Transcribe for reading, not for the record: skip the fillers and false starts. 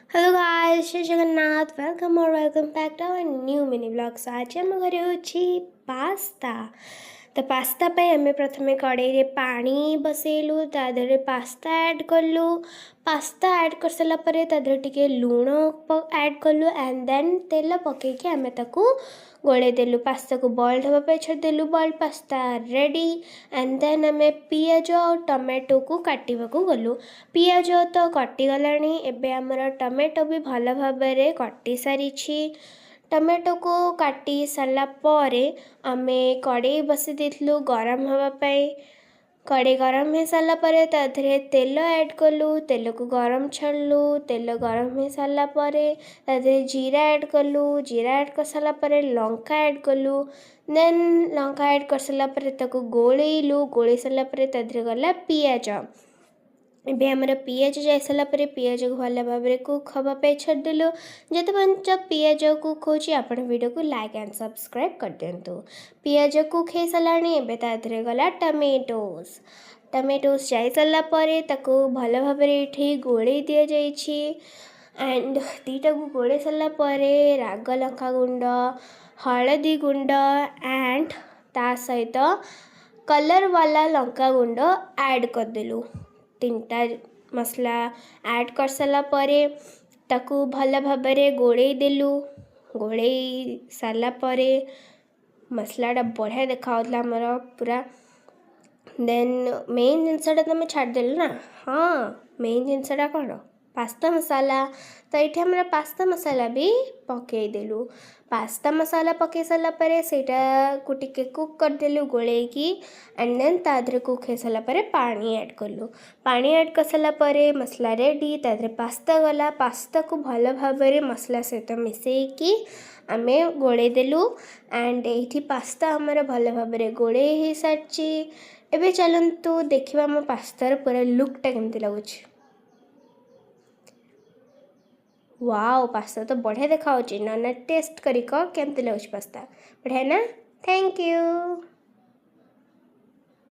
Hello guys, जय Jagannath. Welcome back to our new mini blog. So आज आम घरे होची पास्ता। तो पास्ता पे हमें प्रथमे कड़ाई रे पानी बसैलु, तादरे पास्ता ऐड कलु। पास्ता ऐड कर सारा परे तादरे टिके लूण ऐड कलु एंड देन तेल पकेकी आमे ताकू गोले देलु। पास्ता को बॉइल्ड हवा पे छदेलु। Boiled pasta ready and then आमे पियाज और टमाटो को काटिबा को गलु। पियाज तो कटि गलानी, एबे हमर टमाटो भी भल भाबरे कटि सारी। टमाटो को काटी सारा परे आमे कड़ाई बसी देथिलु गरम हवा पाई। कड़ाई गरम हो सारा परे ताधरे तेल ऐड कलु। तेल को गरम छाड़लु। तेल गरम हो सारा परे ताधरे जीरा ऐड कलु। जीरा ऐड कर सारा परे लंका ऐड कलु। देन लंका ऐड कर सारा परे ताको गोलेइलु। गोले सारा परे ताधरे गला पियाज। एबे हमर पियाज जाई सारा परे पियाज को भल भाव कुक हवा पे छाड़देलु। जते पंच पियाज कुक होची आपण वीडियो को लाइक एंड सब्सक्राइब कर दियंतु। पियाज कुक हे सालानी एबे ताधरे गला टमेटोस जाई सारा परे ताको भल भाव एठी गोळे दिया जाईची एंड दीटा को गोळे सारा परे राग लंका गुंड, हळदी गुंड एंड ता सहित कलर वाला लंका गुंड ऐड कर देलु। तीनटा मसला ऐड कर सारा परे ताकू भल भाव गोड़े देलु। गोड़े सारा परे मसलाटा बढ़िया देखाउतला हमर पूरा। देन मेन जिनसटा तुम छाड़देलु ना। हाँ, मेन जिनसटा कौन? पास्ता मसाला। तो ये हमारा पास्ता मसाला भी पकई देलु। पास्ता मसाला पकई सारा परे सेटा को टिके कुक कर देलु गोले की एंड देन ताधरे कुक हो सारा परे पानी ऐड कलु। पानी ऐड कर सारा परे मसला रेडी। ताधरे पास्ता गला। पास्ता को भल भाव मसला सहित मिसेकी आमे गोले देलु एंड एठी पास्ता हमारा भल भाव गोले हो सारी। एबे चलंतु देखिबा मो पास्तार पूरा लुकटा केमती लागुछि। वाओ, पास्ता तो बढ़िया देखा ना टेस्ट करी केमती लगुच पास्ता बढ़िया ना। Thank you.